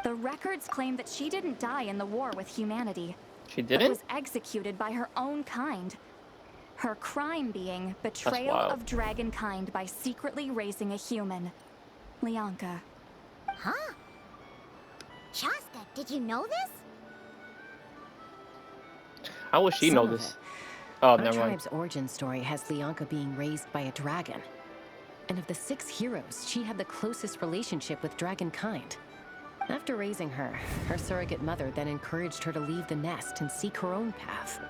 The records claim that she didn't die in the war with humanity. She But didn't? was executed by her own kind. Her crime being betrayal of dragonkind by secretly raising a human. Lianka. Huh? Shasta, did you know this? How would she Some know of this? it. Oh, Our never mind. tribe's origin story has Lianka being raised by a dragon. And of the 6 heroes, she had the closest relationship with dragonkind. After raising her, her surrogate mother then encouraged her to leave the nest and seek her own path.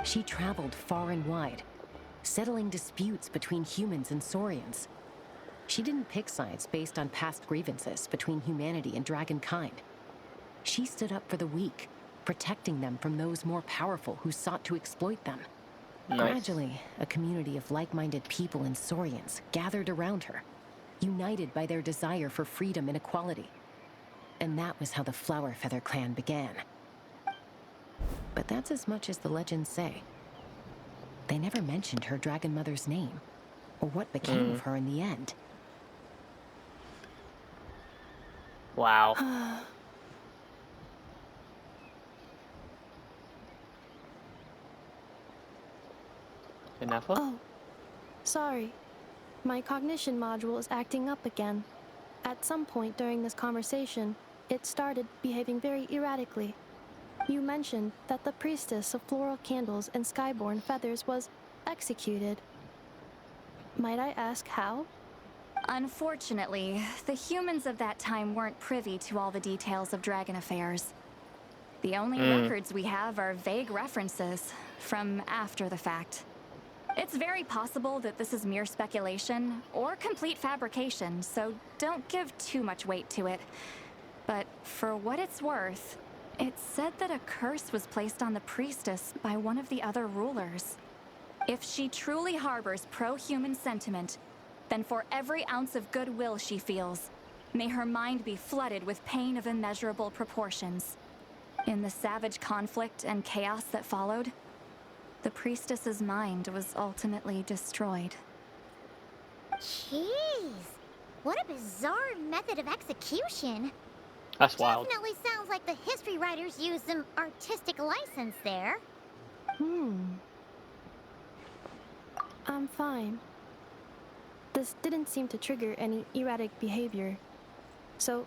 She traveled far and wide, settling disputes between humans and Saurians. She didn't pick sides based on past grievances between humanity and dragonkind. She stood up for the weak, protecting them from those more powerful who sought to exploit them. Nice. Gradually, a community of like-minded people and Saurians gathered around her, united by their desire for freedom and equality. And that was how the Flower Feather clan began. But that's as much as the legends say. They never mentioned her dragon mother's name, or what became of her in the end. Wow. Ineffa? Oh, sorry. My cognition module is acting up again. At some point during this conversation, it started behaving very erratically. You mentioned that the priestess of floral candles and skyborn feathers was executed. Might I ask how? Unfortunately, the humans of that time weren't privy to all the details of dragon affairs. The only records we have are vague references from after the fact. It's very possible that this is mere speculation or complete fabrication, so don't give too much weight to it. But for what it's worth, it's said that a curse was placed on the priestess by one of the other rulers. If she truly harbors pro-human sentiment, then for every ounce of goodwill she feels, may her mind be flooded with pain of immeasurable proportions. In the savage conflict and chaos that followed, the priestess's mind was ultimately destroyed. Jeez, what a bizarre method of execution. That's wild. Definitely sounds like the history writers used some artistic license there. I'm fine. This didn't seem to trigger any erratic behavior. So,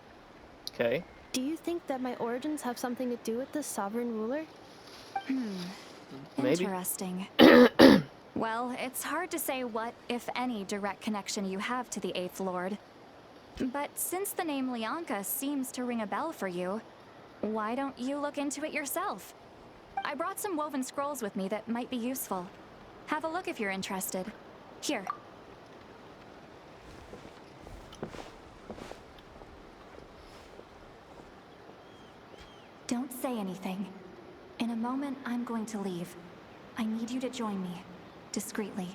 Okay. do you think that my origins have something to do with this sovereign ruler? Maybe. Interesting. Well, it's hard to say what, if any, direct connection you have to the 8th Lord. But since the name Lianka seems to ring a bell for you, why don't you look into it yourself? I brought some woven scrolls with me that might be useful. Have a look if you're interested. Here. Don't say anything. In a moment, I'm going to leave. I need you to join me, discreetly.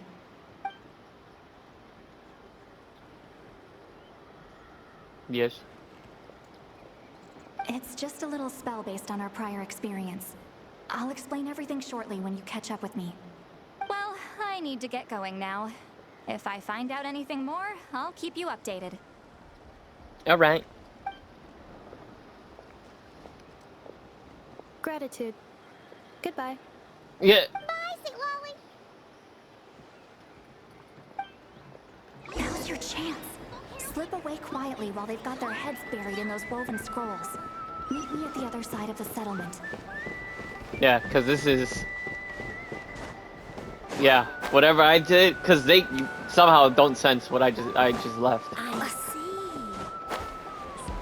Yes. It's just a little spell based on our prior experience. I'll explain everything shortly when you catch up with me. Well, I need to get going now. If I find out anything more, I'll keep you updated. Alright. Gratitude. Goodbye. Yeah. Bye, St. Lolly. Now's your chance. Slip away quietly while they've got their heads buried in those woven scrolls. Meet me at the other side of the settlement. Yeah, because this is... Yeah, whatever I did, because they somehow don't sense what I just left. I see.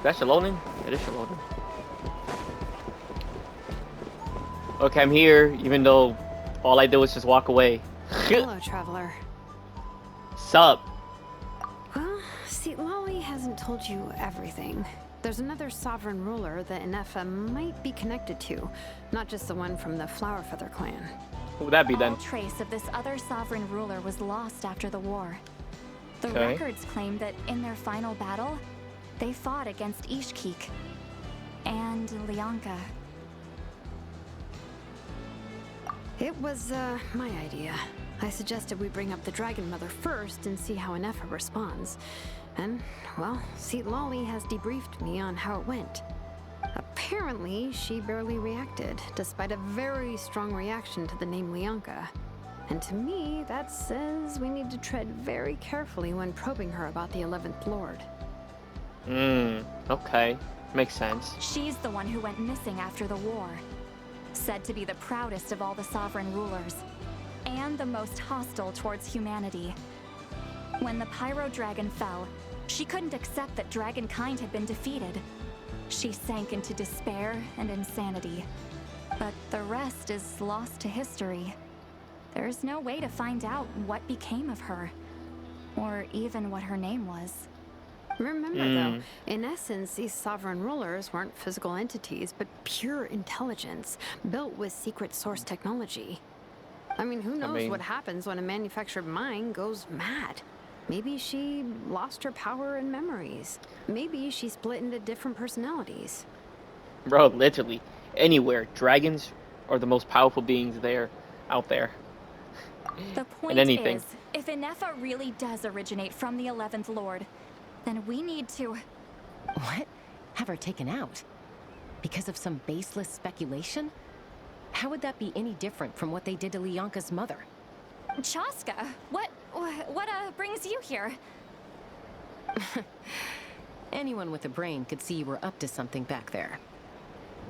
That's loading? It is loading. Okay, I'm here, even though all I did was just walk away. Hello, traveler. Sup? Well, see, Lolly hasn't told you everything. There's another sovereign ruler that Ineffa might be connected to, not just the one from the Flower Feather clan. Who would that be then? All trace of this other sovereign ruler was lost after the war. The Okay. records claim that in their final battle, they fought against Ishkik and Lianka. It was, my idea. I suggested we bring up the Dragon Mother first and see how Ineffa responds. And, well, Lolly has debriefed me on how it went. Apparently, she barely reacted, despite a very strong reaction to the name Lianka. And to me, that says we need to tread very carefully when probing her about the 11th Lord. Okay. Makes sense. She's the one who went missing after the war. Said to be the proudest of all the sovereign rulers, and the most hostile towards humanity. When the Pyro Dragon fell, she couldn't accept that dragonkind had been defeated. She sank into despair and insanity. But the rest is lost to history. There's no way to find out what became of her, or even what her name was. Remember, though, in essence, these sovereign rulers weren't physical entities, but pure intelligence, built with secret source technology. I mean, who knows what happens when a manufactured mind goes mad? Maybe she lost her power and memories. Maybe she split into different personalities. Bro, literally, anywhere, dragons are the most powerful beings out there. The point is, if Ineffa really does originate from the 11th Lord, then we need to... What? Have her taken out? Because of some baseless speculation? How would that be any different from what they did to Lianka's mother? Chaska, what brings you here? Anyone with a brain could see you were up to something back there.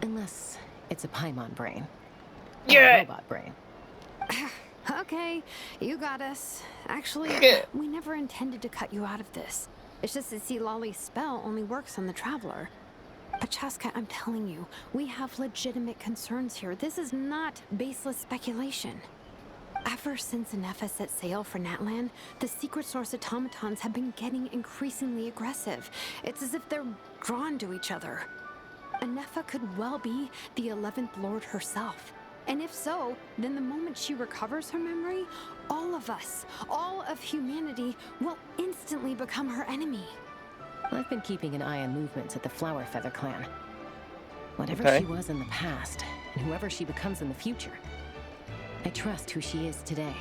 Unless it's a Paimon brain. Yeah! A robot brain. Okay, you got us. Actually, we never intended to cut you out of this. It's just that Lolly's spell only works on the Traveler. But Chaska, I'm telling you, we have legitimate concerns here. This is not baseless speculation. Ever since Ineffa set sail for Natlan, the secret source automatons have been getting increasingly aggressive. It's as if they're drawn to each other. Ineffa could well be the 11th Lord herself. And if so, then the moment she recovers her memory, all of us, all of humanity, will instantly become her enemy. I've been keeping an eye on movements at the Flower Feather clan. Whatever Okay. she was in the past, and whoever she becomes in the future, I trust who she is today.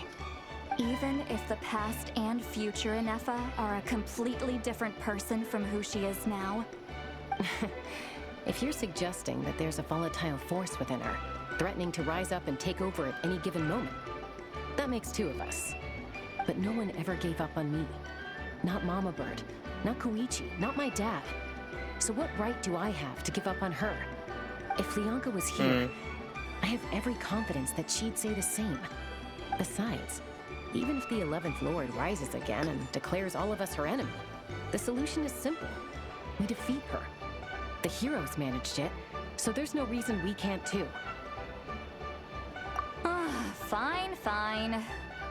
Even if the past and future Ineffa are a completely different person from who she is now? If you're suggesting that there's a volatile force within her, threatening to rise up and take over at any given moment, that makes two of us. But no one ever gave up on me. Not Mama Bird, not Koichi, not my dad. So what right do I have to give up on her? If Lianka was here, I have every confidence that she'd say the same. Besides, even if the 11th Lord rises again and declares all of us her enemy, the solution is simple. We defeat her. The heroes managed it, so there's no reason we can't too. Fine.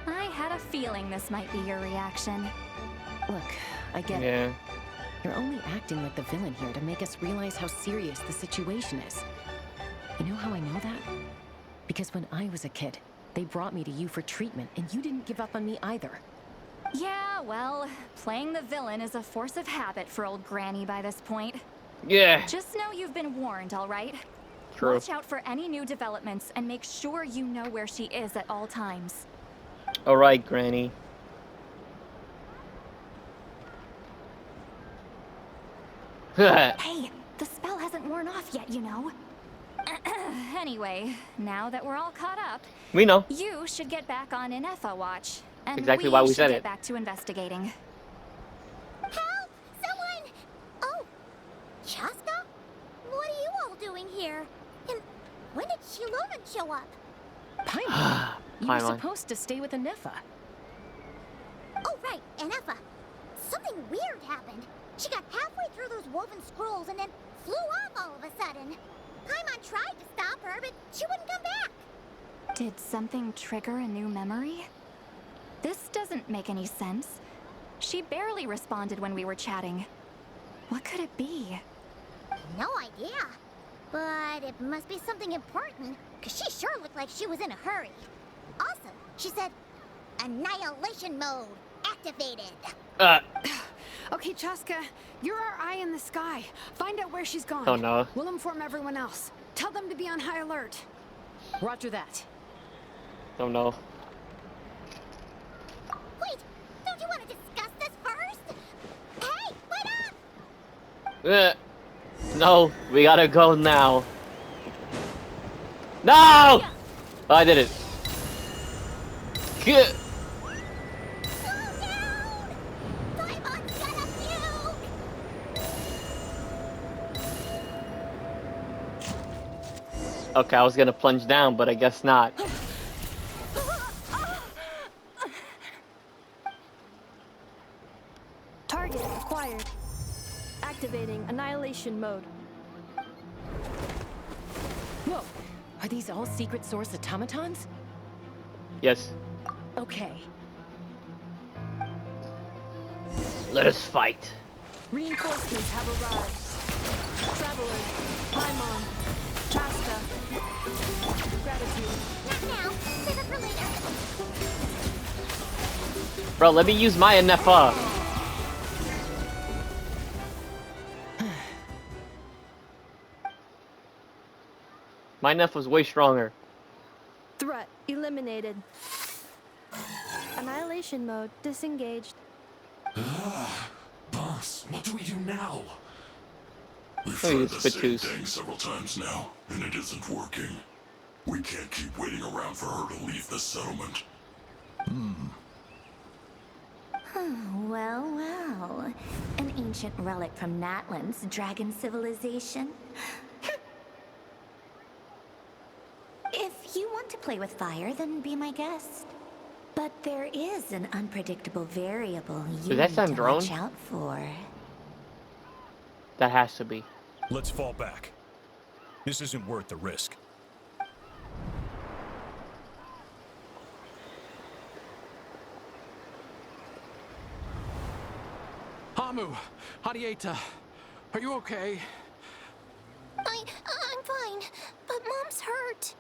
I had a feeling this might be your reaction. Look, I get it. You're only acting like the villain here to make us realize how serious the situation is. You know how I know that? Because when I was a kid, they brought me to you for treatment, and you didn't give up on me either. Yeah, well, playing the villain is a force of habit for old Granny by this point. Yeah. Just know you've been warned, all right? True. Watch out for any new developments and make sure you know where she is at all times. All right, Granny. Hey, the spell hasn't worn off yet, you know. Anyway, now that we're all caught up, We know. you should get back on Ineffa watch. And Exactly why we should said get it. back to investigating. Help! Someone! Oh, Chaska? What are you all doing here? And when did Shiloran show up? Paimon, you were Paimon. supposed to stay with Ineffa. Oh, right, Ineffa. Something weird happened. She got halfway through those woven scrolls and then flew off all of a sudden. Paimon tried to stop her, but she wouldn't come back. Did something trigger a new memory? This doesn't make any sense. She barely responded when we were chatting. What could it be? No idea. But it must be something important, because she sure looked like she was in a hurry. Also, she said, annihilation mode activated. Okay, Chaska, you're our eye in the sky. Find out where she's gone. Oh, no. We'll inform everyone else. Tell them to be on high alert. Roger that. Oh no. No, we gotta go now. No! Oh, I did it. Good. Paimon's gonna puke! Okay, I was gonna plunge down, but I guess not. Target acquired. Activating annihilation mode. Whoa! Are these all secret source automatons? Yes. Okay. Let us fight. Reinforcements have arrived. Travelers, Paimon, Chaska. Gratitude. Not now. Save it for later. Bro, let me use my Ineffa. My Ineffa's way stronger. Threat eliminated. Annihilation mode disengaged. Boss, what do we do now? We've Oh, tried you the same pt2s. thing several times now, and it isn't working. We can't keep waiting around for her to leave the settlement. Well, well. An ancient relic from Natlan's dragon civilization. If you want to play with fire, then be my guest. But there is an unpredictable variable you Does that need sound to drone? watch out for. That has to be. Let's fall back. This isn't worth the risk. Hamu, Hadieta, are you okay? I'm fine, but Mom's hurt.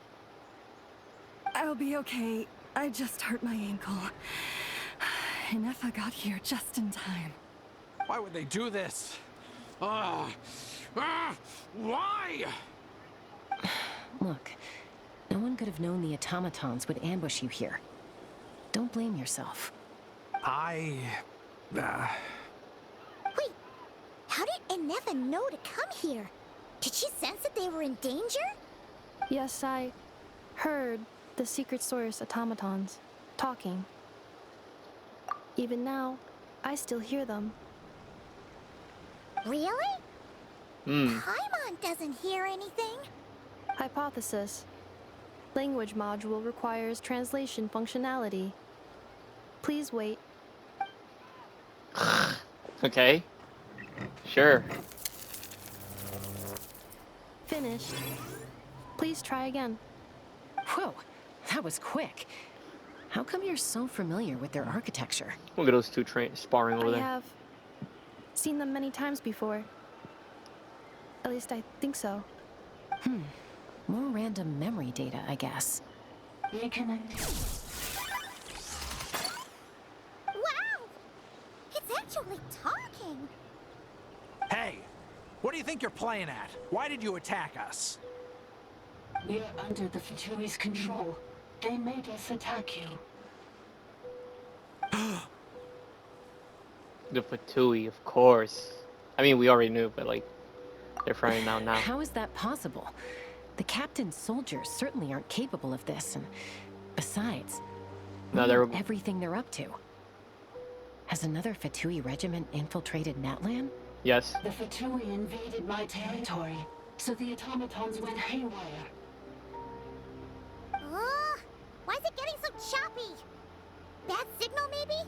I'll be okay. I just hurt my ankle. Ineffa got here just in time. Why would they do this? Why? Look, no one could have known the automatons would ambush you here. Don't blame yourself. I... Wait, how did Ineffa know to come here? Did she sense that they were in danger? Yes, I heard the secret source automatons talking. Even now, I still hear them. Really? Hmm. Paimon doesn't hear anything. Hypothesis. Language module requires translation functionality. Please wait. Okay. Sure. Finished. Please try again. Whoa, that was quick. How come you're so familiar with their architecture? Look at those two sparring over I there. have seen them many times before. At least I think so. More random memory data, I guess. Wow! It's actually talking. Hey, what do you think you're playing at? Why did you attack us? We're under the Future's control. They made us attack you. The pt2, of course. I mean, we already knew, but like, they're frying out now. How is that possible? The captain's soldiers certainly aren't capable of this, and besides, No, we they're know everything they're up to. Has another Fatui regiment infiltrated Natlan? yes. The Fatui invaded my territory, so the automatons went haywire. Why is it getting so choppy? Bad signal, maybe?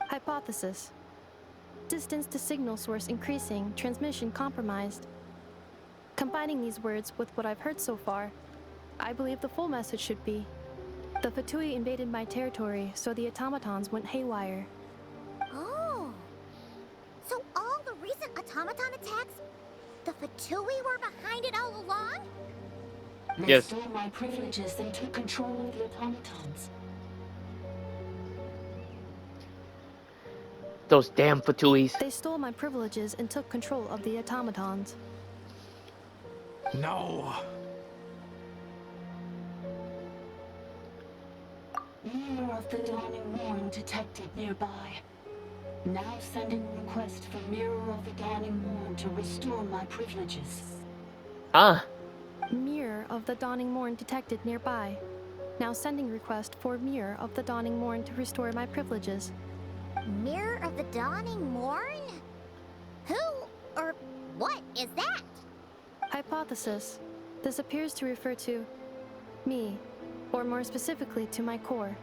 Hypothesis. Distance to signal source increasing, transmission compromised. Combining these words with what I've heard so far, I believe the full message should be: the Fatui invaded my territory, so the automatons went haywire. Oh. So all the recent automaton attacks, the Fatui were behind it all along? They Yes. stole my privileges and took control of the automatons. Those damn pt2s. They stole my privileges and took control of the automatons. No. Rumor of the dawning war detected nearby. Now sending request for Mirror of the Dawning Morn to restore my privileges. Ah, Mirror of the Dawning Morn detected nearby. Now sending request for Mirror of the Dawning Morn to restore my privileges. Mirror of the Dawning Morn? Who or what is that? Hypothesis. This appears to refer to me, or more specifically to my core.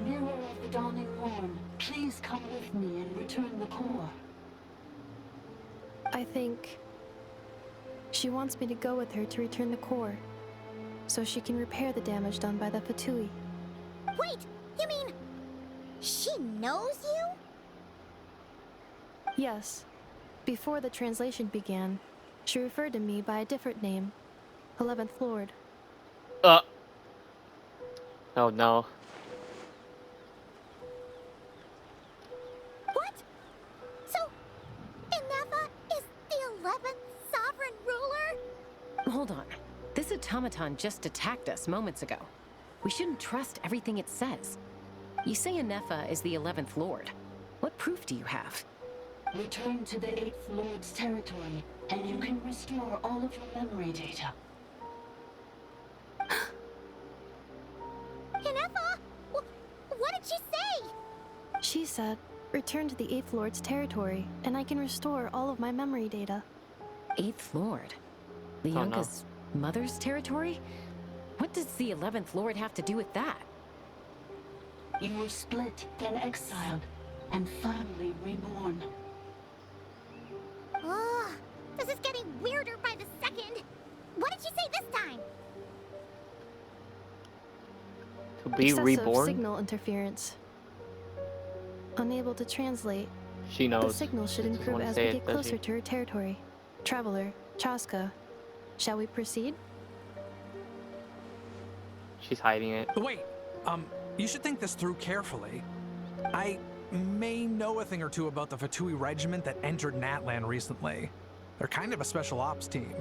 Mirror of the Dawning Morn, please come with me and return the core. I think she wants me to go with her to return the core, so she can repair the damage done by the pt2. Wait, you mean she knows you? Yes. Before the translation began, she referred to me by a different name, 11th Lord. oh no. What? So, Ineffa is the 11th sovereign ruler? Hold on. This automaton just attacked us moments ago. We shouldn't trust everything it says. You say Ineffa is the 11th Lord. What proof do you have? Return to the 8th Lord's territory, and you can restore all of your memory data. Ineffa? What did she say? She said, return to the 8th Lord's territory, and I can restore all of my memory data. 8th Lord? Leonka's mother's territory? What does the 11th Lord have to do with that? You were split, then exiled, and finally reborn. Ugh, this is getting weirder by the second. What did she say this time? To be Excessive reborn? signal interference. Unable to translate. She knows. The signal should She doesn't improve wanna as say we it, get does closer she? to her territory. Traveler, Chaska, shall we proceed? She's hiding it. Wait, you should think this through carefully. I may know a thing or two about the pt2 regiment that entered Natlan recently. They're kind of a special ops team.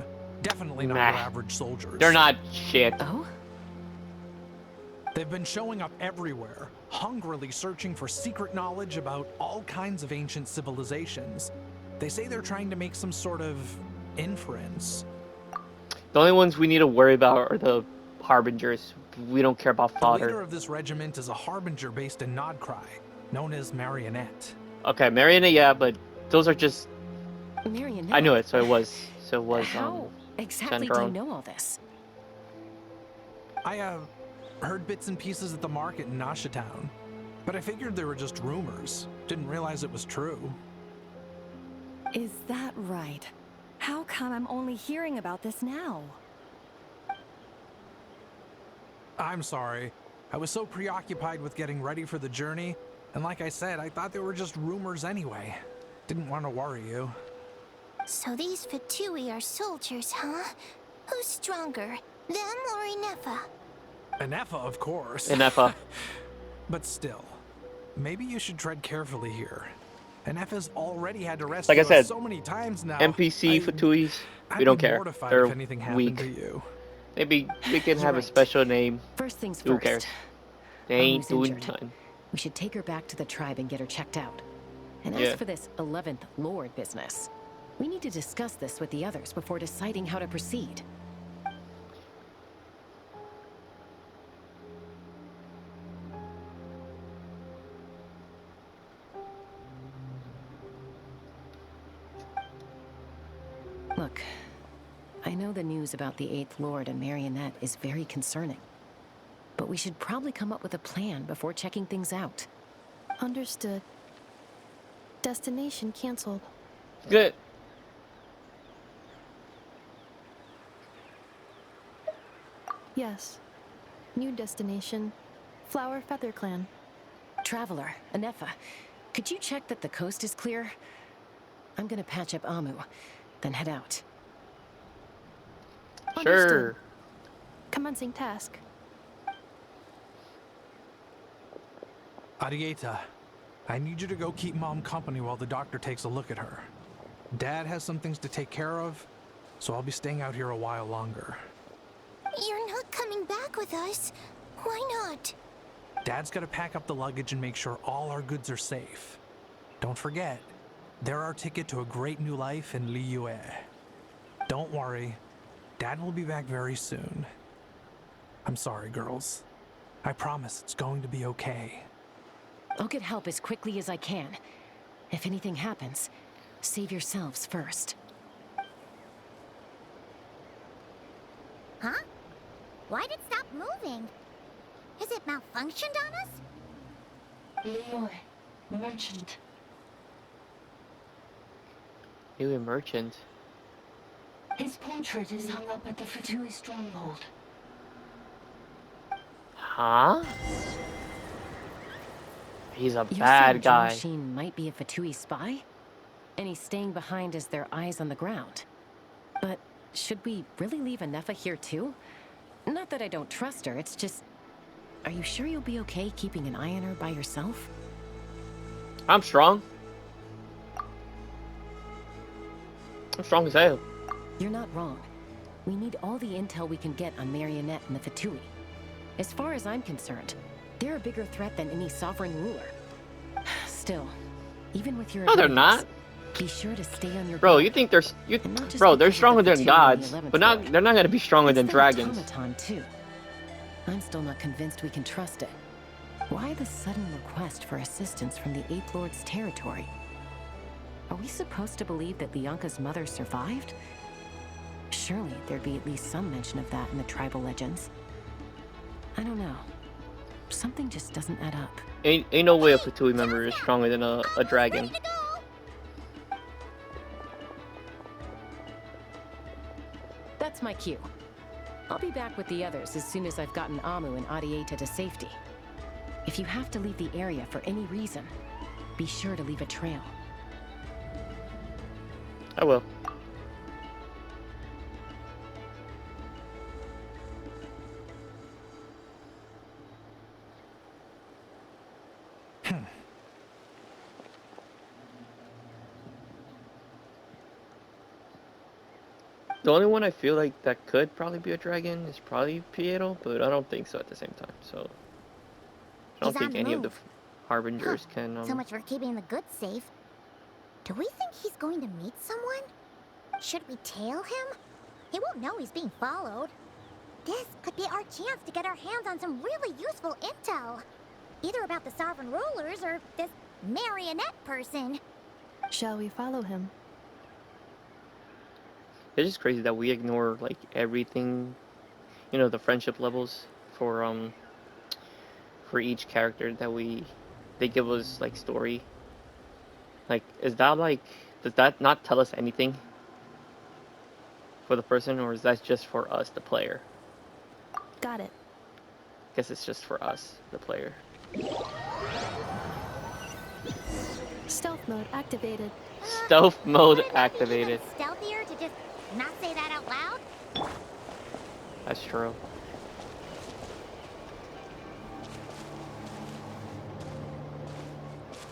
Definitely not your Nah. average soldiers. They're not shit. Oh? They've been showing up everywhere, hungrily searching for secret knowledge about all kinds of ancient civilizations. They say they're trying to make some sort of inference. The only ones we need to worry about are the Harbingers. We don't care about The leader fodder. of this regiment is a Harbinger based in Nodcry, known as Marionette. Okay, Mariana, yeah, but those are just... Marionette? I knew it, so it was... How exactly do you Sandro. know all this? I, heard bits and pieces at the market in Nasha Town, but I figured they were just rumors. Didn't realize it was true. Is that right? How come I'm only hearing about this now? I'm sorry. I was so preoccupied with getting ready for the journey, and like I said, I thought they were just rumors anyway. Didn't want to worry you. So these pt2 are soldiers, huh? Who's stronger, them or Ineffa? Ineffa, of course. Ineffa. But still, maybe you should tread carefully here. Ineffa's already had to rescue Like I said, us so many times now. NPC Fatuis, I'd we don't be care. mortified They're if anything happened weak. to you. Maybe we can You're have a right. special name. First things Who first. cares? They ain't Amu's doing injured. nothing. We should take her back to the tribe and get her checked out. And as Yeah. for this 11th Lord business, we need to discuss this with the others before deciding how to proceed. Look, I know the news about the 8th Lord and Marionette is very concerning. But we should probably come up with a plan before checking things out. Understood. Destination canceled. Good. Yes. New destination. Flower Feather Clan. Traveler, Ineffa, could you check that the coast is clear? I'm gonna patch up Amu, then head out. Sure. Understood. Commencing task. Arieta, I need you to go keep Mom company while the doctor takes a look at her. Dad has some things to take care of, so I'll be staying out here a while longer. You're not coming back with us. Why not? Dad's gotta pack up the luggage and make sure all our goods are safe. Don't forget, they're our ticket to a great new life in Liyue. Don't worry, Dad will be back very soon. I'm sorry, girls. I promise it's going to be okay. I'll get help as quickly as I can. If anything happens, save yourselves first. Huh? Why did it stop moving? Has it malfunctioned on us? Liyue, merchant. New merchant. His portrait is hung up at the Fatui stronghold. Huh? He's a You're bad saying guy. Sheen might be a Fatui spy? And he's staying behind as their eyes on the ground. But should we really leave Ineffa here too? Not that I don't trust her, it's just... Are you sure you'll be okay keeping an eye on her by yourself? I'm strong. I'm strong as hell. You're not wrong. We need all the intel we can get on Marionette and the Fatui. As far as I'm concerned, they're a bigger threat than any sovereign ruler. Still, even with your No, they're abilities, not. be sure to stay on your Bro, guard. you think they're And not just bro? They're because of stronger the than Fatui in the gods, 11th but ward. they're not gonna be stronger It's than that dragons. automaton too. I'm still not convinced we can trust it. Why the sudden request for assistance from the Eighth Lord's territory? Are we supposed to believe that Lianka's mother survived? Surely there'd be at least some mention of that in the tribal legends. I don't know. Something just doesn't add up. Ain't no way a Fatui member is stronger than a dragon. Ready to go? That's my cue. I'll be back with the others as soon as I've gotten Amu and Adieta to safety. If you have to leave the area for any reason, be sure to leave a trail. I will. The only one I feel like that could probably be a dragon is probably Pietro, but I don't think so at the same time. So I don't He's on think the any of the move. harbingers can. So much for keeping the goods safe. Do we think he's going to meet someone? Should we tail him? He won't know he's being followed. This could be our chance to get our hands on some really useful intel. Either about the sovereign rulers or this marionette person. Shall we follow him? It's just crazy that we ignore like everything, you know, the friendship levels for each character that they give us like story. Like, is that like, does that not tell us anything for the person, or is that just for us, the player? Got it. Guess it's just for us, the player. Stealth mode activated. Stealth mode Wouldn't it be activated. even stealthier to just not say that out loud? That's true.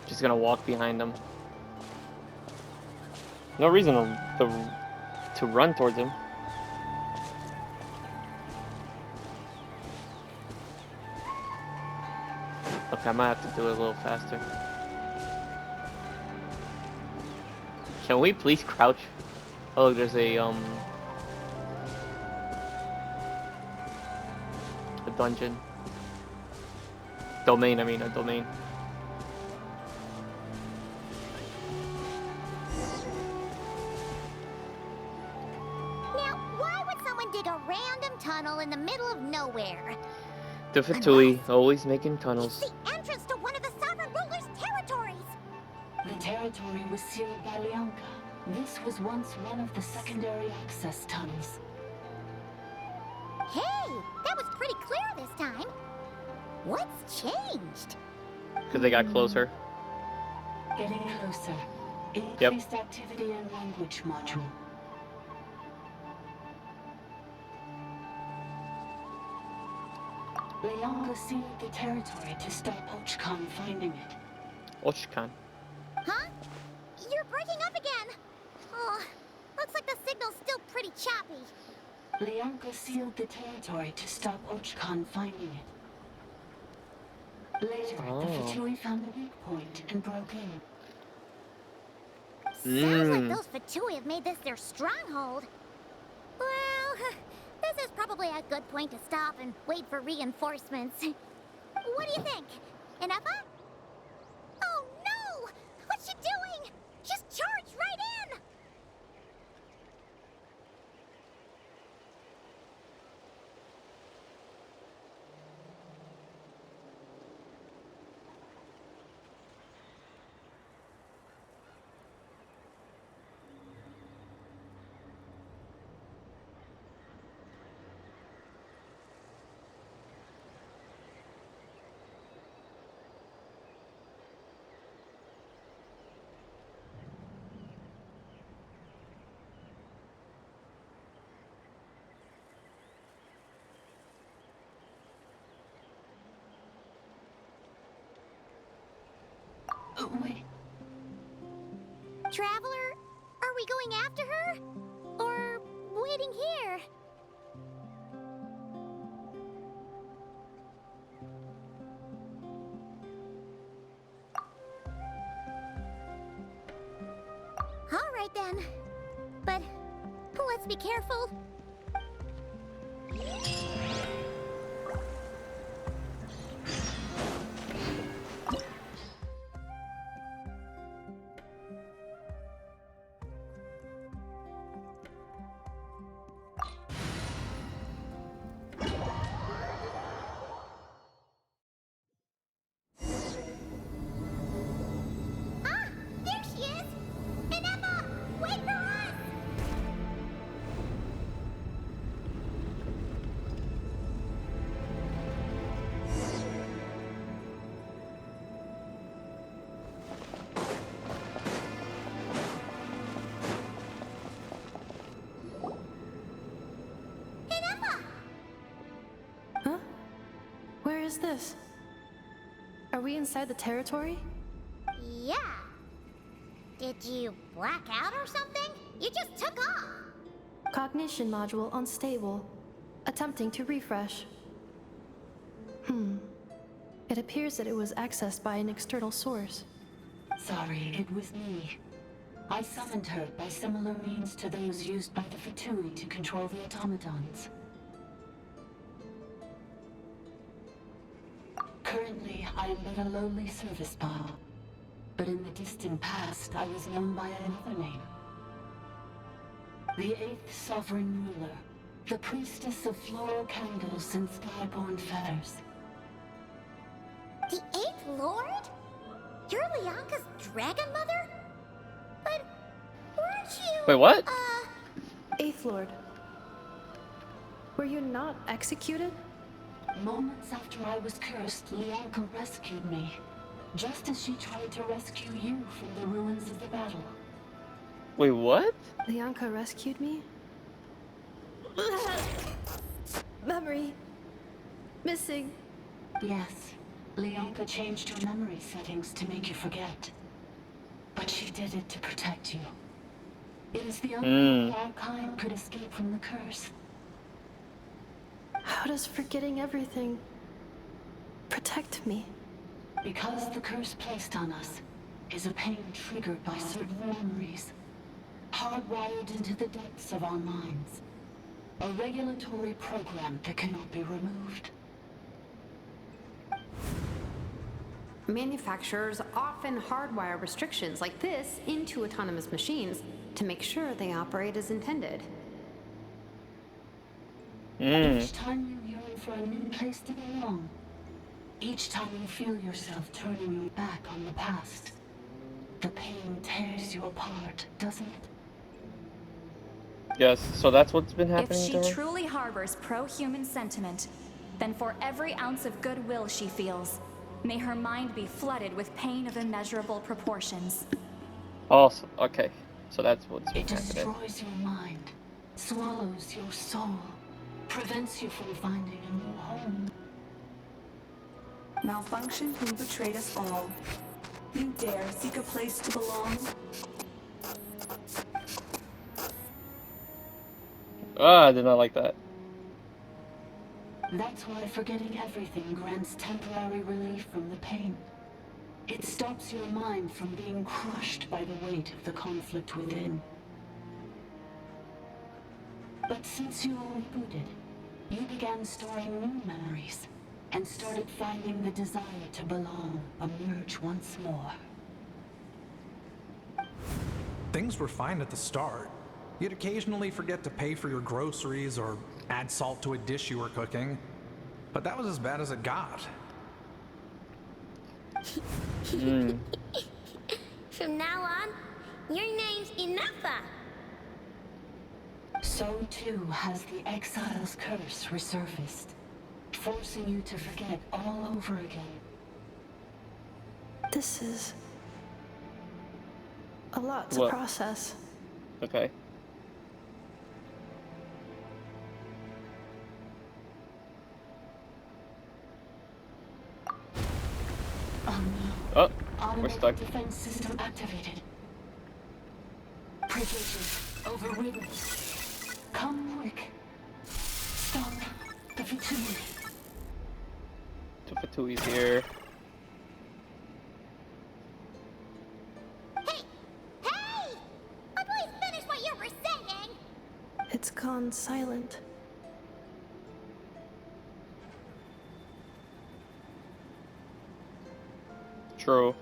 Just gonna walk behind them. No reason to run towards him. Okay, I might have to do it a little faster. Can we please crouch? Oh, look, there's a dungeon. Domain, I mean, a domain. Now, why would someone dig a random tunnel in the middle of nowhere? The Fatui, always making tunnels. It's the entrance to one of the sovereign ruler's territories! The territory was sealed by Lianka. This was once one of the secondary access tunnels. Hey, that was pretty clear this time. What's changed? Because they got closer. Getting closer. Increased activity in language module. Lianka sealed the territory to stop Ochkan finding it. Ochkan. Huh? You're breaking up again! Oh, looks like the signal's still pretty choppy. Lianka sealed the territory to stop Ochkan finding it. Later, the Fatui found the weak point and broke in. Sounds like those Fatui have made this their stronghold. Well, this is probably a good point to stop and wait for reinforcements. What do you think? Ineffa? Oh no! What's she doing? Just charged right in! Wait. Traveler, are we going after her? Or waiting here? All right then. But let's be careful. Ah, there she is! Ineffa, wait for us! Ineffa! Huh? Where is this? Are we inside the territory? Yeah. Did you black out or something? You just took off. Cognition module unstable. Attempting to refresh. It appears that it was accessed by an external source. Sorry, it was me. I summoned her by similar means to those used by the Fatui to control the automatons. Currently, I am but a lowly service bot. But in the distant past, I was known by another name. The 8th Sovereign Ruler, the Priestess of Floral Candles and Skyborn Feathers. The 8th Lord? You're Lianka's dragon mother? But weren't you... Wait, what? Eighth Lord. Were you not executed? Moments after I was cursed, Lianka rescued me. Just as she tried to rescue you from the ruins of the battle. Wait, what? Lianka rescued me? Memory. Missing. Yes. Lianka changed her memory settings to make you forget. But she did it to protect you. It is the only way our kind could escape from the curse. How does forgetting everything protect me? Because the curse placed on us is a pain triggered by certain memories, hardwired into the depths of our minds. A regulatory program that cannot be removed. Manufacturers often hardwire restrictions like this into autonomous machines to make sure they operate as intended. Each time you yearn for a new place to belong, each time you feel yourself turning your back on the past, the pain tears you apart, doesn't it? Yes, so that's what's been If happening she to her? truly harbors pro-human sentiment, then for every ounce of goodwill she feels, may her mind be flooded with pain of immeasurable proportions. Oh, okay. So that's what's been It happening. destroys your mind, swallows your soul, prevents you from finding a new home. Malfunction who betrayed us all. You dare seek a place to belong? Ah, I did not like that. That's why forgetting everything grants temporary relief from the pain. It stops your mind from being crushed by the weight of the conflict within. But since you rebooted, you began storing new memories and started finding the desire to belong emerge once more. Things were fine at the start. You'd occasionally forget to pay for your groceries or add salt to a dish you were cooking. But that was as bad as it got. From now on, your name's Ineffa. So too has the exile's curse resurfaced, forcing you to forget all over again. This is a lot to What? process. Okay. Oh no. Oh, we're Automated stuck. defense system activated. Privileges overridden. Come quick. Stop the Fatui. Tufatui's here. Hey! Please finish what you were saying! It's gone silent. True.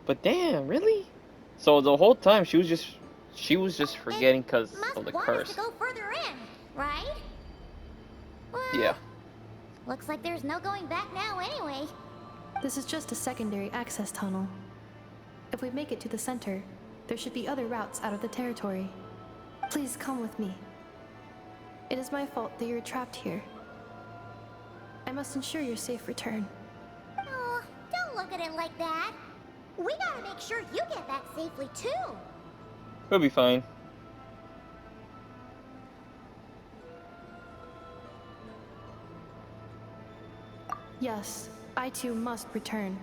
But damn, really? So the whole time she was just forgetting because of the Want us curse. to go further in, right? Well, Yeah. looks like there's no going back now anyway. This is just a secondary access tunnel. If we make it to the center, there should be other routes out of the territory. Please come with me. It is my fault that you're trapped here. I must ensure your safe return. Oh, don't look at it like that. We gotta make sure you get back safely too. We'll be fine. Yes, I too must return.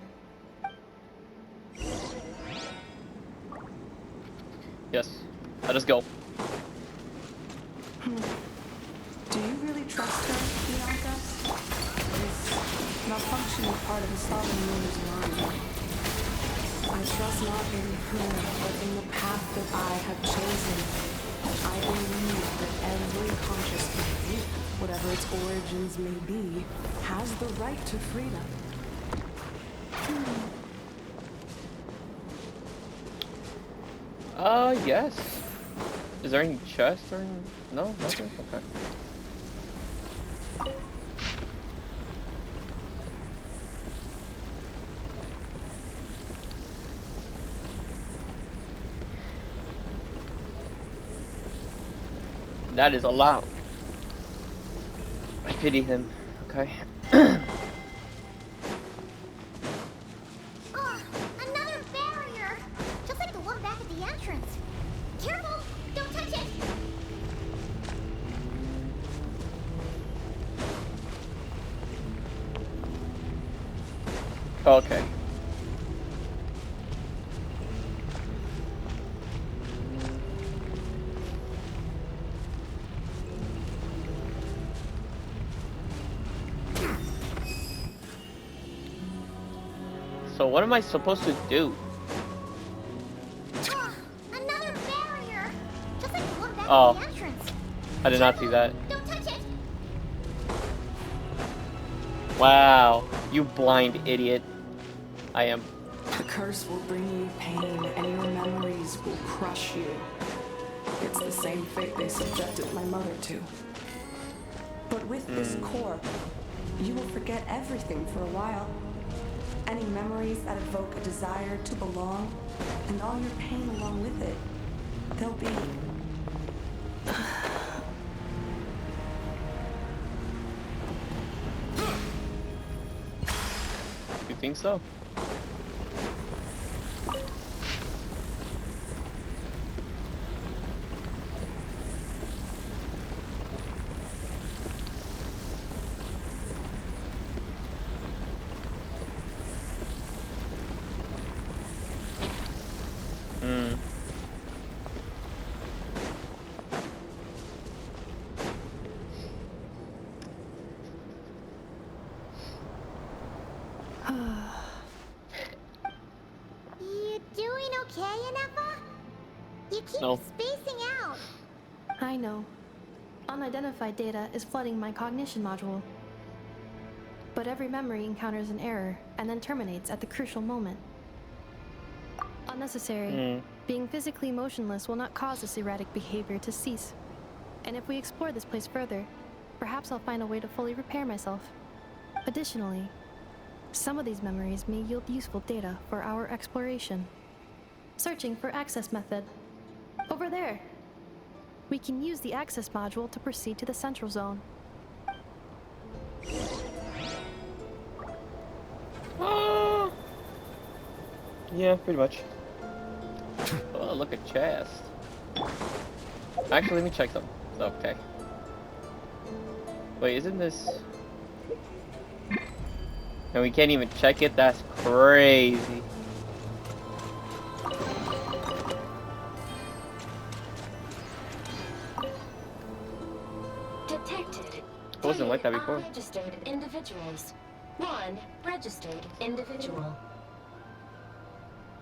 Yes. Let us go. Do you really trust her, Bianca? Is malfunctioning part of the sovereign ruler's mind? I trust not in her, but in the path that I have chosen. I believe that every conscious being, whatever its origins may be, has the right to freedom. Yes. Is there any chest or no? Nothing? Okay. That is a lot. I pity him. Okay. Oh, another barrier! Just like the one back at the entrance. Careful! Don't touch it! Okay. So what am I supposed to do? Oh, another barrier! Just like the one back Oh. at the entrance. I did not see that. Don't touch it! Wow, you blind idiot. I am. The curse will bring you pain, and your memories will crush you. It's the same fate they subjected my mother to. But with this core, you will forget everything for a while. Any memories that evoke a desire to belong, and all your pain along with it, they'll be... You think so? okay, Ineffa? You keep No. spacing out. I know. Unidentified data is flooding my cognition module. But every memory encounters an error and then terminates at the crucial moment. Unnecessary. Being physically motionless will not cause this erratic behavior to cease. And if we explore this place further, perhaps I'll find a way to fully repair myself. Additionally, some of these memories may yield useful data for our exploration. Searching for access method. Over there. We can use the access module to proceed to the central zone. Yeah, pretty much. Oh, look at chest. Actually, let me check something. Okay. Wait, isn't this... And we can't even check it? That's crazy. Detected. It wasn't like that before. Registered individuals. 1 registered individual.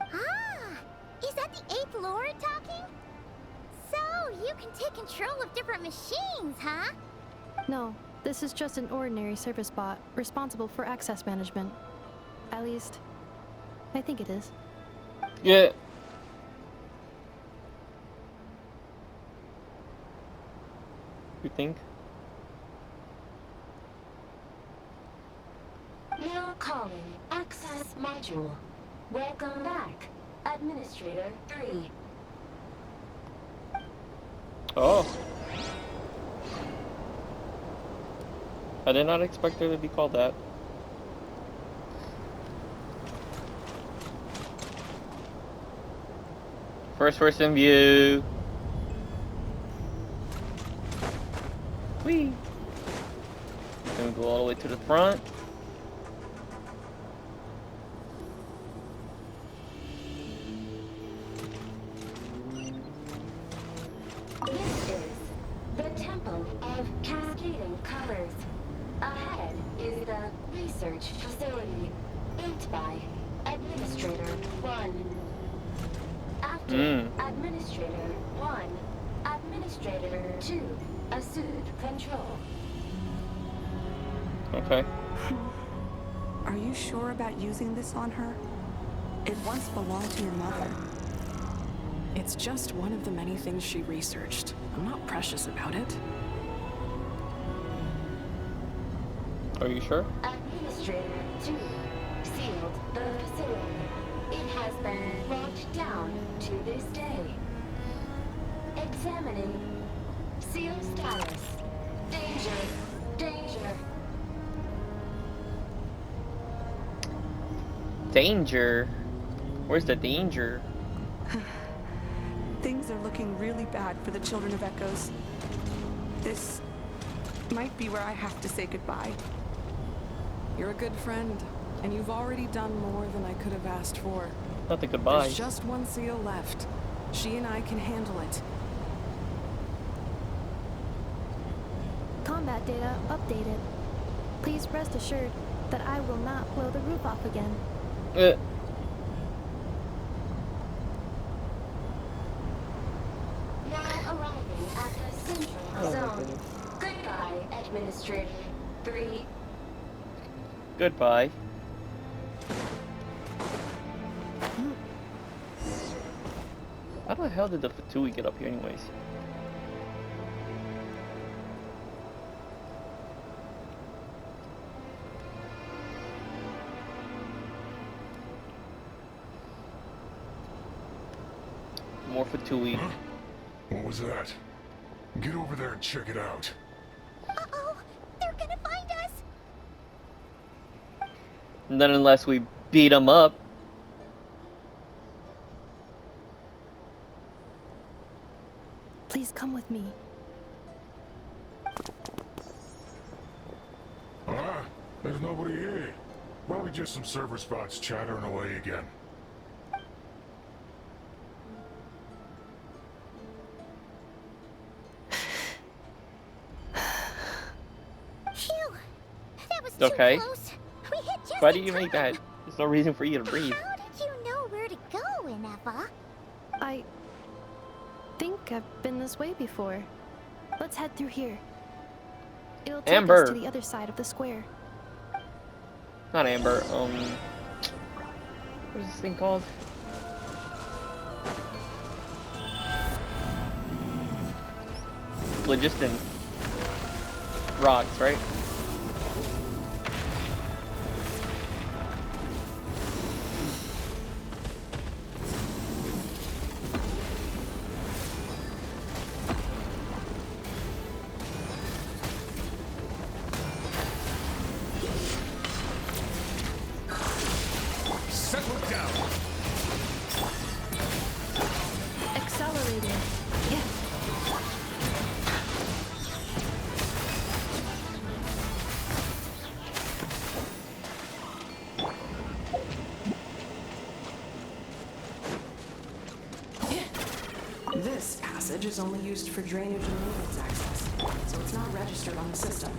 Ah, is that the 8th Lord talking? So, you can take control of different machines, huh? No, this is just an ordinary service bot responsible for access management. At least, I think it is. Yeah. You think? Now calling access module. Welcome back, Administrator 3. Oh. I did not expect her to be called that. First person view. Whee! Then we go all the way to the front. This is the Temple of Cascading Colors. Ahead is the research facility, built by Administrator 1. After Administrator 1, Administrator 2 assumed control. Okay. Are you sure about using this on her? It once belonged to your mother. It's just one of the many things she researched. I'm not precious about it. Are you sure? Administrator 2 sealed the facility. It has been locked down to this day. Examining seal status. Danger. Danger. Danger? Where's the danger? Things are looking really bad for the Children of Echoes. This might be where I have to say goodbye. You're a good friend, and you've already done more than I could have asked for. Not the goodbye. There's just one seal left. She and I can handle it. Combat data updated. Please rest assured that I will not blow the roof off again. Now arriving at the central zone. Goodbye, Administrator 3. Goodbye. How the hell did the pt2 get up here anyways? More pt2. Huh? What was that? Get over there and check it out. Uh-oh, they're gonna find us. And then unless we beat them up. Please come with me. Ah, there's nobody here. Probably just some server spots chattering away again. Phew, that was Okay. too close. We hit just Why in do you make time. that? There's no reason for you to breathe. How did you know where to go, Ineffa? I think I've been this way before. Let's head through here. It'll take Amber. us to the other side of the square. Not Amber. What is this thing called? Phlogiston rods, right? Settle down. Accelerator. Yeah. This passage is only used for drainage and maintenance access, so it's not registered on the system.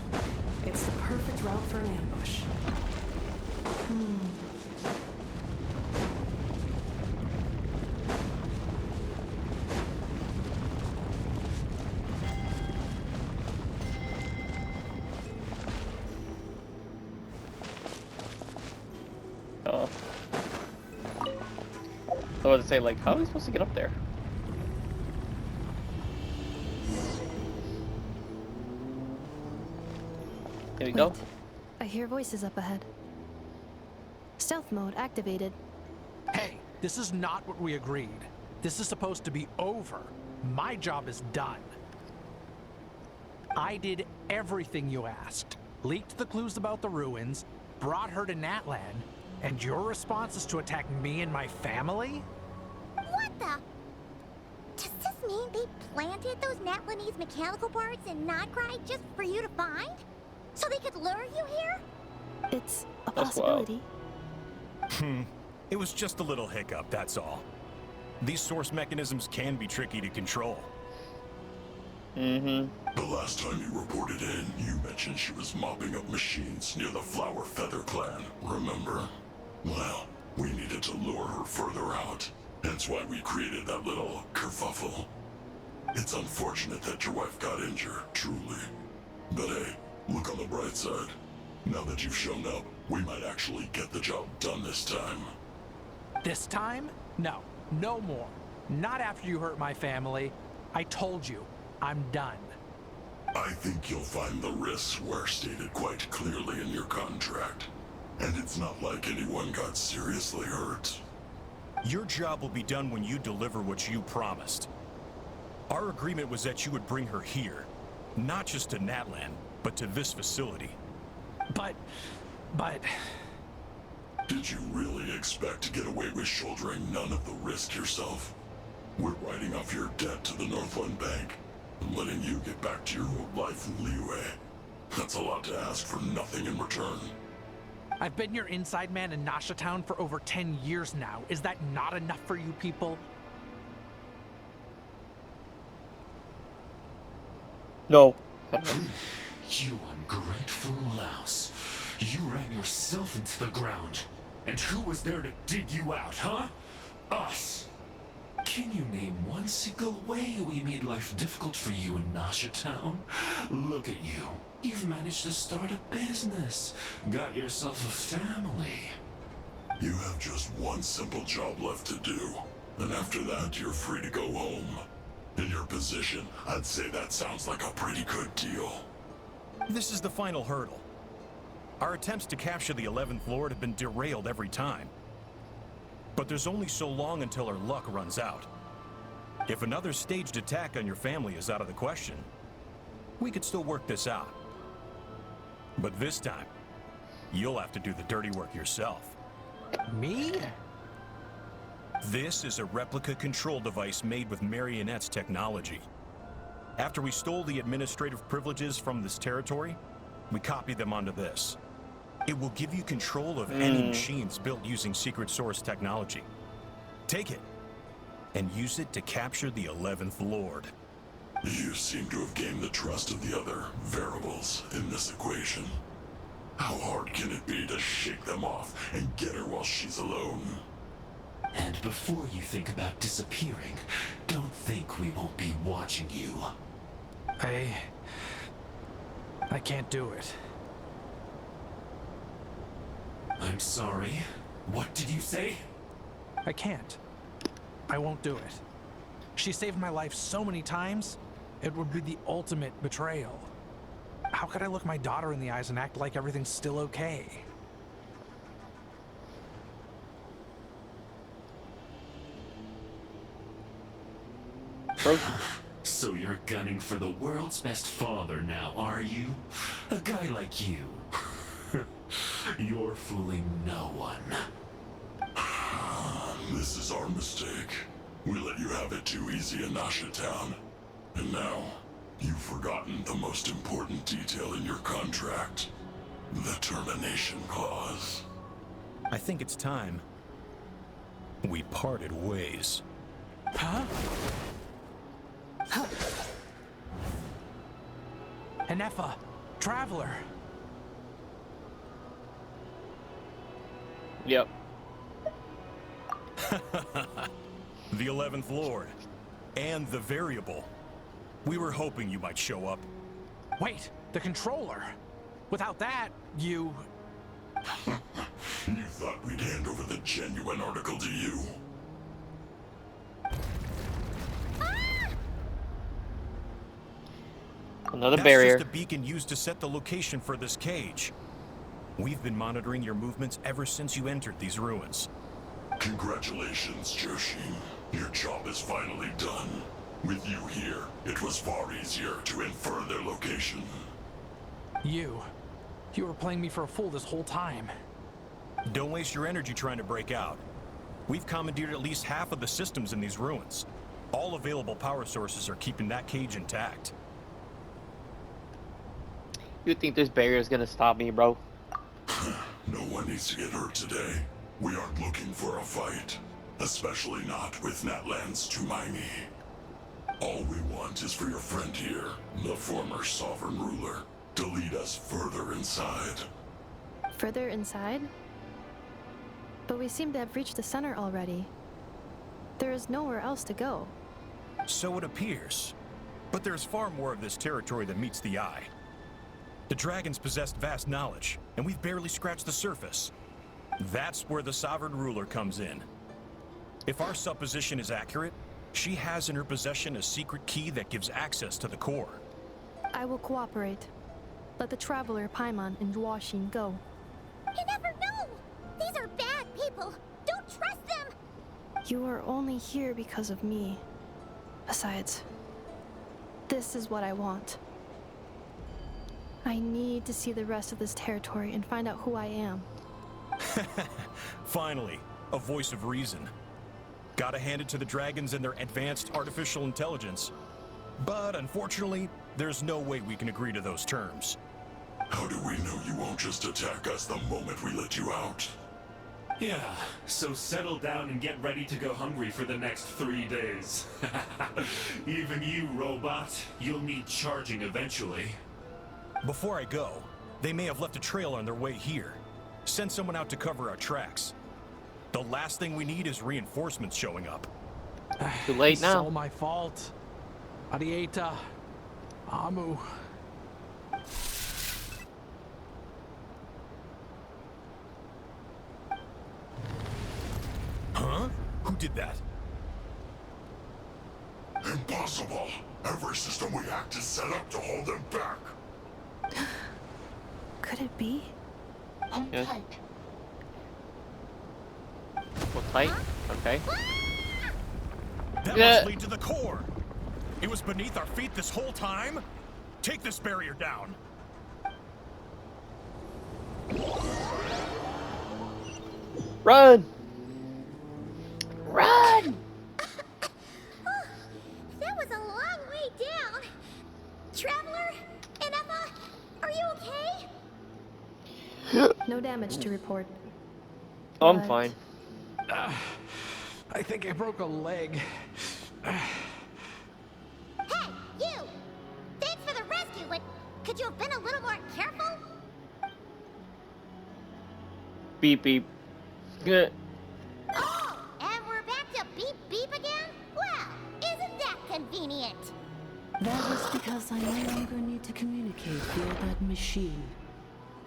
It's the perfect route for an ambush. Oh. I was to say, like, how are we supposed to get up there? Here we go. Wait, I hear voices up ahead. Stealth mode activated. Hey, this is not what we agreed. This is supposed to be over. My job is done. I did everything you asked. Leaked the clues about the ruins, brought her to Natlan, and your response is to attack me and my family? What the? Does this mean they planted those Natlanese mechanical parts in Notcry just for you to find? So they could lure you here? It's a That's wild. possibility. It was just a little hiccup, that's all. These source mechanisms can be tricky to control. The last time you reported in, you mentioned she was mopping up machines near the Flower Feather clan, remember? Well, we needed to lure her further out. That's why we created that little kerfuffle. It's unfortunate that your wife got injured, truly. But hey, look on the bright side. Now that you've shown up, we might actually get the job done this time. This time? No, no more. Not after you hurt my family. I told you, I'm done. I think you'll find the risks were stated quite clearly in your contract. And it's not like anyone got seriously hurt. Your job will be done when you deliver what you promised. Our agreement was that you would bring her here. Not just to Natlan, but to this facility. But... Did you really expect to get away with shouldering none of the risk yourself? We're writing off your debt to the Northland Bank and letting you get back to your old life in Liyue. That's a lot to ask for nothing in return. I've been your inside man in Nasha Town for over 10 years now. Is that not enough for you people? No. You ungrateful louse. You ran yourself into the ground. And who was there to dig you out, huh? Us. Can you name one single way we made life difficult for you in Nasha Town? Look at you. You've managed to start a business. Got yourself a family. You have just one simple job left to do. And after that, you're free to go home. In your position, I'd say that sounds like a pretty good deal. This is the final hurdle. Our attempts to capture the 11th Lord have been derailed every time. But there's only so long until our luck runs out. If another staged attack on your family is out of the question, we could still work this out. But this time, you'll have to do the dirty work yourself. Me? This is a replica control device made with Marionette's technology. After we stole the administrative privileges from this territory, we copied them onto this. It will give you control of any machines built using secret source technology. Take it, and use it to capture the 11th Lord. You seem to have gained the trust of the other variables in this equation. How hard can it be to shake them off and get her while she's alone? And before you think about disappearing, don't think we won't be watching you. I can't do it. I'm sorry. What did you say? I can't. I won't do it. She saved my life so many times, it would be the ultimate betrayal. How could I look my daughter in the eyes and act like everything's still okay? So you're gunning for the world's best father now, are you? A guy like you. You're fooling no one. This is our mistake. We let you have it too easy in Nasha Town. And now, you've forgotten the most important detail in your contract. The termination clause. I think it's time we parted ways. Huh? Ineffa, Traveler. Yep. The 11th Lord. And the Variable. We were hoping you might show up. Wait, the controller. Without that, you... You thought we'd hand over the genuine article to you? Another That's barrier. just a beacon used to set the location for this cage. We've been monitoring your movements ever since you entered these ruins. Congratulations, Joshin. Your job is finally done. With you here, it was far easier to infer their location. You were playing me for a fool this whole time. Don't waste your energy trying to break out. We've commandeered at least half of the systems in these ruins. All available power sources are keeping that cage intact. You think this barrier is gonna stop me, bro? No one needs to get hurt today. We aren't looking for a fight. Especially not with Natlan's Tumaini. All we want is for your friend here, the former sovereign ruler, to lead us further inside. Further inside? But we seem to have reached the center already. There is nowhere else to go. So it appears. But there's far more of this territory than meets the eye. The dragons possessed vast knowledge, and we've barely scratched the surface. That's where the sovereign ruler comes in. If our supposition is accurate, she has in her possession a secret key that gives access to the core. I will cooperate. Let the Traveler, Paimon, and Duoshin go. You never know! These are bad people! Don't trust them! You are only here because of me. Besides, this is what I want. I need to see the rest of this territory and find out who I am. Finally, a voice of reason. Gotta hand it to the dragons and their advanced artificial intelligence. But unfortunately, there's no way we can agree to those terms. How do we know you won't just attack us the moment we let you out? Yeah, so settle down and get ready to go hungry for the next 3 days. Even you, robot, you'll need charging eventually. Before I go, they may have left a trail on their way here. Send someone out to cover our tracks. The last thing we need is reinforcements showing up. Too late now. It's all my fault. Arieta. Amu. Huh? Who did that? Impossible! Every system we hacked is set up to hold them back! Could it be? Yes. Well, tight. Okay. That must lead to the core! It was beneath our feet this whole time? Take this barrier down! Run! Run! That was a long way down. Traveler? Ineffa? Are you okay? No damage to report. Oh, I'm But fine. I think I broke a leg. Hey, you! Thanks for the rescue, but could you have been a little more careful? Beep beep. Good. Oh, and we're inconvenient. That is because I no longer need to communicate via that machine.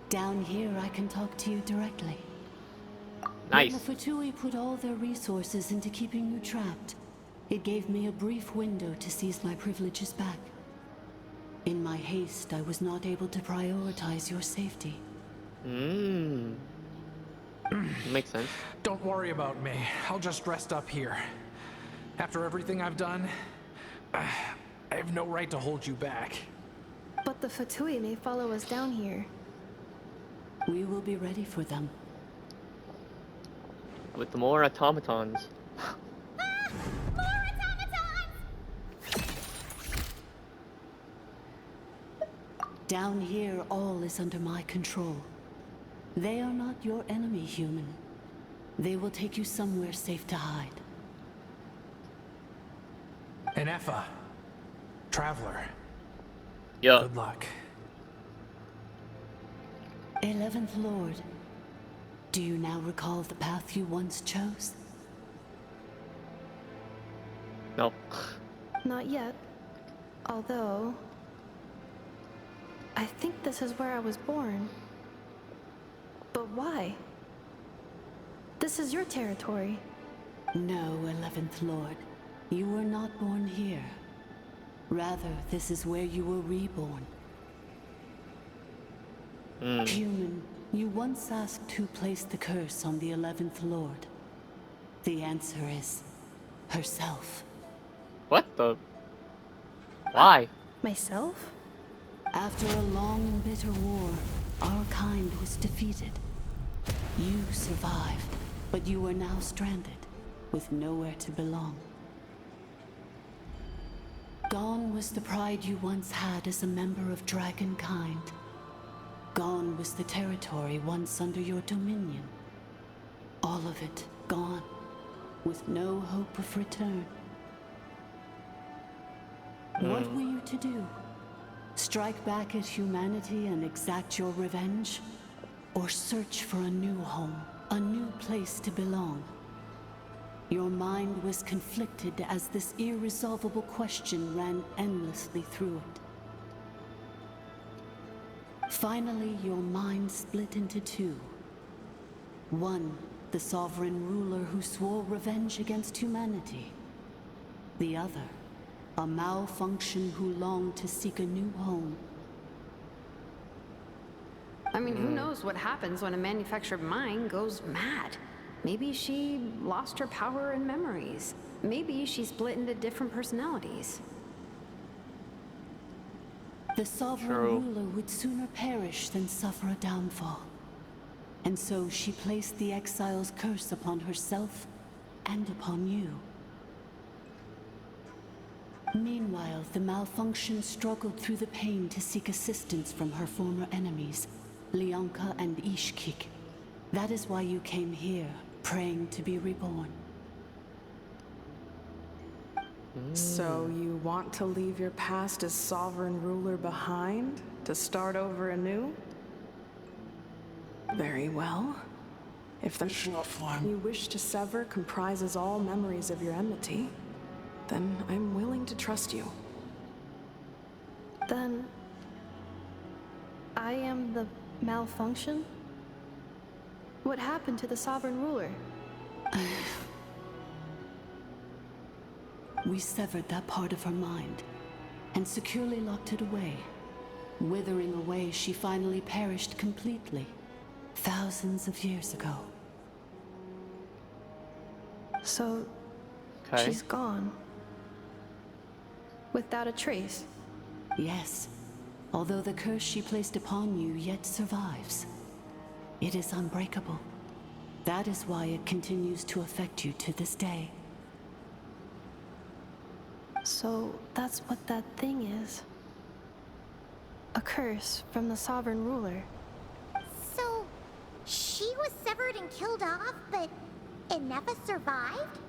Down here, I can talk to you directly. Nice. When the Fatui put all their resources into keeping you trapped, it gave me a brief window to seize my privileges back. In my haste, I was not able to prioritize your safety. Makes sense. Don't worry about me. I'll just rest up here. After everything I've done, I have no right to hold you back. But the Fatui may follow us down here. We will be ready for them. With more automatons. More automatons! Down here, all is under my control. They are not your enemy, human. They will take you somewhere safe to hide. Ineffa. Traveler. Yeah. Good luck. 11th Lord, do you now recall the path you once chose? No. Not yet. Although... I think this is where I was born. But why? This is your territory. No, 11th Lord. You were not born here. Rather, this is where you were reborn. Human, you once asked who placed the curse on the 11th Lord. The answer is... herself. What the? Why? Myself? After a long and bitter war, our kind was defeated. You survived, but you are now stranded, with nowhere to belong. Gone was the pride you once had as a member of Dragonkind. Gone was the territory once under your dominion. All of it gone, with no hope of return. What were you to do? Strike back at humanity and exact your revenge? Or search for a new home, a new place to belong? Your mind was conflicted as this irresolvable question ran endlessly through it. Finally, your mind split into two. One, the sovereign ruler who swore revenge against humanity. The other, a malfunction who longed to seek a new home. I mean, who knows what happens when a manufactured mind goes mad? Maybe she lost her power and memories. Maybe she split into different personalities. The sovereign ruler would sooner perish than suffer a downfall. And so she placed the exile's curse upon herself and upon you. Meanwhile, the malfunction struggled through the pain to seek assistance from her former enemies, Leonka and Ishkik. That is why you came here, praying to be reborn. So you want to leave your past as sovereign ruler behind, to start over anew? Very well. If the you wish to sever comprises all memories of your enmity, then I'm willing to trust you. Then... I am the malfunction? What happened to the sovereign ruler? We severed that part of her mind, and securely locked it away. Withering away, she finally perished completely, thousands of years ago. So... she's gone. Without a trace? Yes, although the curse she placed upon you yet survives. It is unbreakable. That is why it continues to affect you to this day. So that's what that thing is. A curse from the sovereign ruler. So, she was severed and killed off, but Ineffa survived?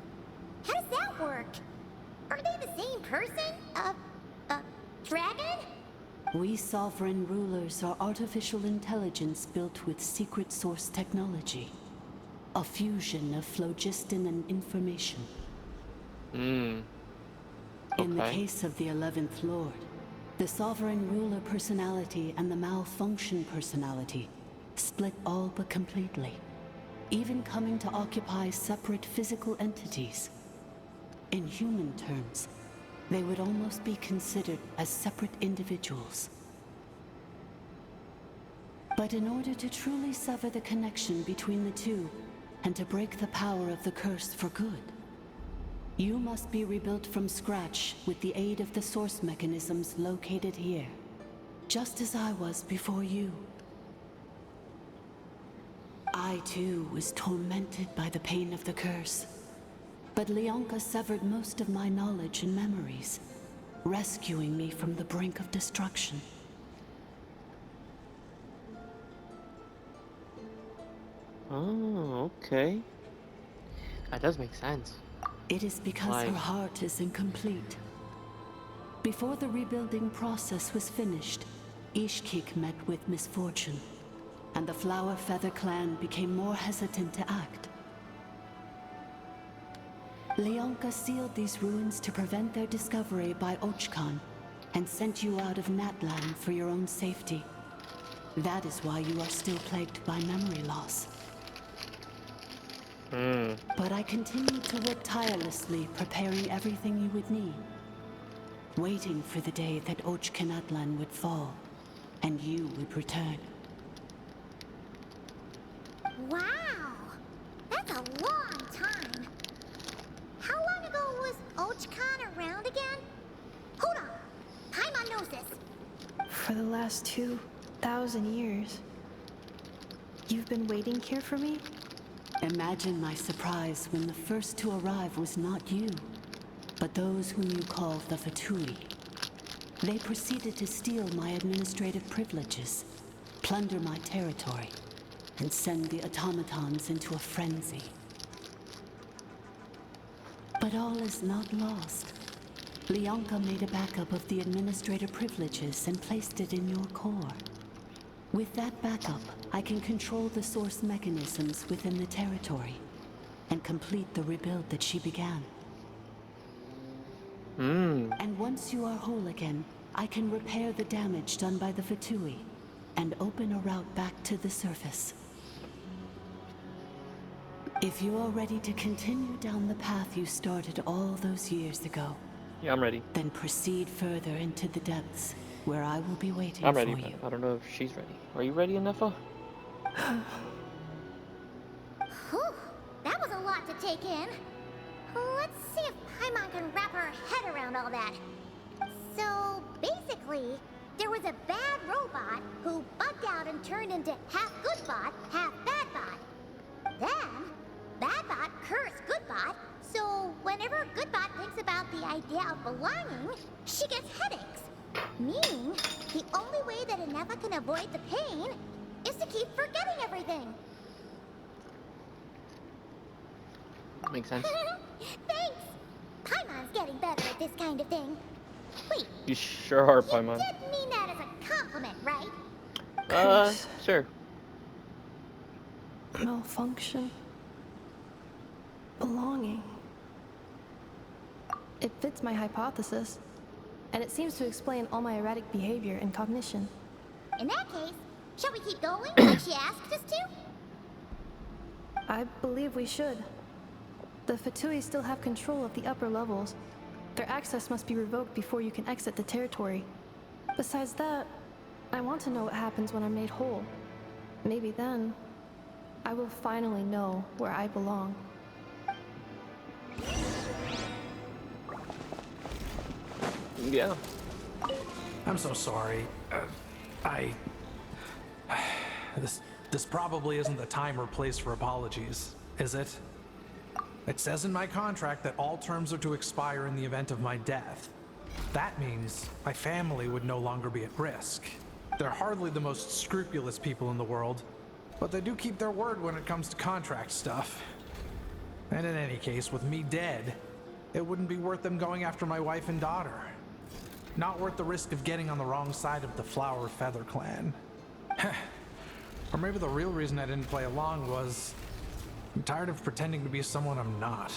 How does that work? Are they the same person? Dragon? We sovereign rulers are artificial intelligence built with secret source technology. A fusion of phlogiston and information. In the Okay. case of the 11th Lord, the Sovereign Ruler personality and the Malfunction personality split all but completely, even coming to occupy separate physical entities. In human terms, they would almost be considered as separate individuals. But in order to truly sever the connection between the two, and to break the power of the curse for good, you must be rebuilt from scratch with the aid of the source mechanisms located here, just as I was before you. I too was tormented by the pain of the curse, but Leonka severed most of my knowledge and memories, rescuing me from the brink of destruction. Oh, okay. That does make sense. It is because her heart is incomplete. Before the rebuilding process was finished, Ishkik met with misfortune, and the Flower Feather clan became more hesitant to act. Leonka sealed these ruins to prevent their discovery by Ochkan, and sent you out of Natlan for your own safety. That is why you are still plagued by memory loss. But I continued to work tirelessly, preparing everything you would need, waiting for the day that Ochkanatlan would fall, and you would return. Wow! That's a long time. How long ago was Ochkan around again? Hold on. Paimon knows this. For the last 2,000 years. You've been waiting here for me? Imagine my surprise when the first to arrive was not you, but those whom you call the pt2. They proceeded to steal my administrative privileges, plunder my territory, and send the automatons into a frenzy. But all is not lost. Leonka made a backup of the administrator privileges and placed it in your core. With that backup, I can control the source mechanisms within the territory and complete the rebuild that she began. And once you are whole again, I can repair the damage done by the pt2 and open a route back to the surface. If you are ready to continue down the path you started all those years ago, yeah, I'm ready. Then proceed further into the depths, where I will be waiting I'm ready, for but you. I don't know if she's ready. Are you ready, Ineffa? Whew, that was a lot to take in. Let's see if Paimon can wrap her head around all that. So, basically, there was a bad robot who bugged out and turned into half good bot, half bad bot. Then, bad bot cursed good bot, so whenever good bot thinks about the idea of belonging, she gets headaches. Meaning, the only way that Ineffa can avoid the pain is to keep forgetting everything. Makes sense. Thanks! Paimon's getting better at this kind of thing. Wait, You sure are, you Paimon. didn't mean that as a compliment, right? Sure. Malfunction. Belonging. It fits my hypothesis, and it seems to explain all my erratic behavior and cognition. In that case, shall we keep going like she asked us to? I believe we should. The pt2 still have control of the upper levels. Their access must be revoked before you can exit the territory. Besides that, I want to know what happens when I'm made whole. Maybe then, I will finally know where I belong. Yeah. I'm so sorry. This probably isn't the time or place for apologies, is it? It says in my contract that all terms are to expire in the event of my death. That means my family would no longer be at risk. They're hardly the most scrupulous people in the world, but they do keep their word when it comes to contract stuff. And in any case, with me dead, it wouldn't be worth them going after my wife and daughter. Not worth the risk of getting on the wrong side of the Flower Feather clan. Or maybe the real reason I didn't play along was I'm tired of pretending to be someone I'm not.